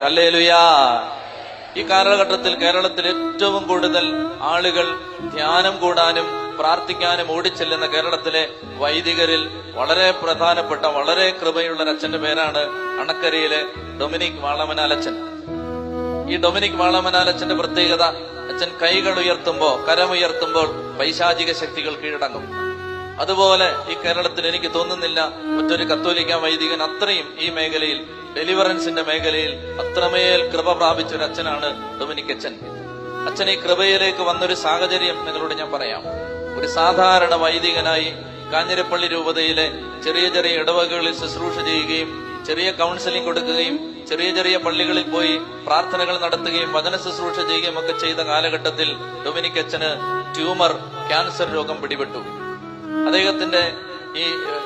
ഹല്ലേലൂയാ. ഈ കാലഘട്ടത്തിൽ കേരളത്തിൽ ഏറ്റവും കൂടുതൽ ആളുകൾ ധ്യാനം കൂടാനും പ്രാർത്ഥിക്കാനും ഓടിച്ചെല്ലുന്ന കേരളത്തിലെ വൈദികരിൽ വളരെ പ്രധാനപ്പെട്ട വളരെ കൃപയുള്ള ഒരു അച്ഛന്റെ പേരാണ് അണക്കരയിലെ ഡൊമിനിക് വാളമനാലച്ഛൻ. ഈ ഡൊമിനിക് വാളമനാലച്ഛന്റെ പ്രത്യേകത, അച്ഛൻ കൈകൾ ഉയർത്തുമ്പോൾ, കരമുയർത്തുമ്പോൾ പൈശാചിക ശക്തികൾ കീഴടങ്ങും. അതുപോലെ ഈ കേരളത്തിൽ എനിക്ക് തോന്നുന്നില്ല മറ്റൊരു കത്തോലിക്ക വൈദികൻ അത്രയും ഈ മേഖലയിൽ, ഡെലിവറൻസിന്റെ മേഖലയിൽ അത്രമേൽ കൃപ പ്രാപിച്ച ഒരു അച്ഛനാണ് ഡൊമിനിക് അച്ഛൻ. അച്ഛൻ ഈ കൃപയിലേക്ക് വന്നൊരു സാഹചര്യം നിങ്ങളോട് ഞാൻ പറയാം. ഒരു സാധാരണ വൈദികനായി കാഞ്ഞിരപ്പള്ളി രൂപതയിലെ ചെറിയ ചെറിയ ഇടവകകളിൽ ശുശ്രൂഷ ചെയ്യുകയും ചെറിയ കൗൺസിലിംഗ് കൊടുക്കുകയും ചെറിയ ചെറിയ പള്ളികളിൽ പോയി പ്രാർത്ഥനകൾ നടത്തുകയും വചന ശുശ്രൂഷ ചെയ്യുകയും ഒക്കെ ചെയ്ത കാലഘട്ടത്തിൽ ഡൊമിനിക് അച്ഛന് ട്യൂമർ, ക്യാൻസർ രോഗം പിടിപെട്ടു.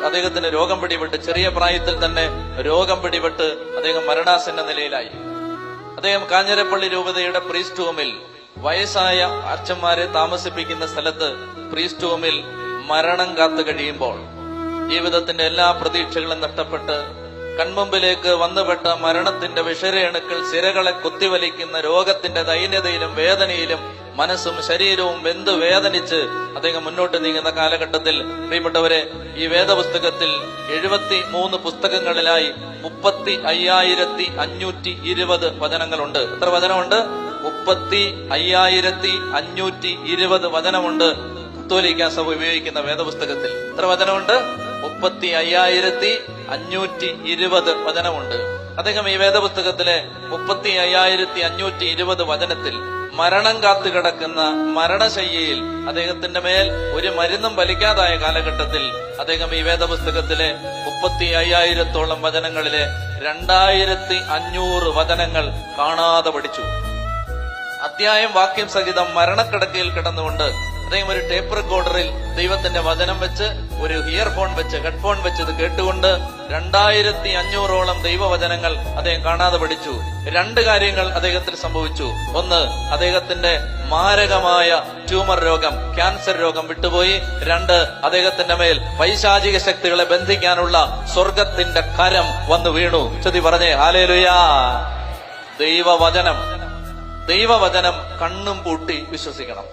അദ്ദേഹത്തിന് രോഗം പിടിപെട്ട് ചെറിയ പ്രായത്തിൽ തന്നെ രോഗം പിടിപെട്ട് അദ്ദേഹം മരണാസന്ന നിലയിലായി. അദ്ദേഹം കാഞ്ഞിരപ്പള്ളി രൂപതയുടെ പ്രീസ്റ്റ് ഹോമിൽ, വയസ്സായ അച്ഛന്മാരെ താമസിപ്പിക്കുന്ന സ്ഥലത്ത് പ്രീസ്റ്റ് ഹോമിൽ മരണം കാത്തു കഴിയുമ്പോൾ ജീവിതത്തിന്റെ എല്ലാ പ്രതീക്ഷകളും നഷ്ടപ്പെട്ട് കൺമുമ്പിലേക്ക് വന്നുപെട്ട മരണത്തിന്റെ വിഷരേണുക്കൾ സിരകളെ കുത്തിവലിക്കുന്ന രോഗത്തിന്റെ ദൈന്യതയിലും വേദനയിലും മനസ്സും ശരീരവും വെന്തു വേദനിച്ച് അദ്ദേഹം മുന്നോട്ട് നീങ്ങുന്ന കാലഘട്ടത്തിൽ, പ്രിയപ്പെട്ടവരെ, ഈ വേദപുസ്തകത്തിൽ 73 പുസ്തകങ്ങളിലായി 35,520 വചനങ്ങളുണ്ട്. എത്ര വചനമുണ്ട്? 35,520 വചനമുണ്ട് കത്തോലിക്ക സഭ ഉപയോഗിക്കുന്ന വേദപുസ്തകത്തിൽ. എത്ര വചനമുണ്ട്? 35,520 വചനമുണ്ട്. അദ്ദേഹം ഈ വേദപുസ്തകത്തിലെ 35,520 വചനത്തിൽ മരണം കാത്തു കിടക്കുന്ന മരണശയ്യയിൽ അദ്ദേഹത്തിന്റെ മേൽ ഒരു മരുന്നും ഫലിക്കാതായ കാലഘട്ടത്തിൽ അദ്ദേഹം ഈ വേദപുസ്തകത്തിലെ 35,000-ഓളം വചനങ്ങളിലെ 2,500 വചനങ്ങൾ കാണാതെ പഠിച്ചു. അധ്യായം വാക്യം സഹിതം മരണക്കിടക്കയിൽ കിടന്നുകൊണ്ട് അദ്ദേഹം ഒരു ടേപ്പ് റെക്കോർഡറിൽ ദൈവത്തിന്റെ വചനം വെച്ച്, ഒരു ഇയർഫോൺ വെച്ച്, ഹെഡ്ഫോൺ വെച്ച് ഇത് കേട്ടുകൊണ്ട് 2,500-ഓളം ദൈവവചനങ്ങൾ അദ്ദേഹം കാണാതെ പഠിച്ചു. 2 കാര്യങ്ങൾ അദ്ദേഹത്തിന് സംഭവിച്ചു. ഒന്ന്, അദ്ദേഹത്തിന്റെ മാരകമായ ട്യൂമർ രോഗം, ക്യാൻസർ രോഗം വിട്ടുപോയി. 2, അദ്ദേഹത്തിന്റെ മേൽ പൈശാചിക ശക്തികളെ ബന്ധിക്കാനുള്ള സ്വർഗത്തിന്റെ കരം വന്നു വീണു. ചൊല്ലി പറഞ്ഞേ ഹല്ലേലൂയാ. ദൈവവചനം കണ്ണും പൂട്ടി വിശ്വസിക്കണം.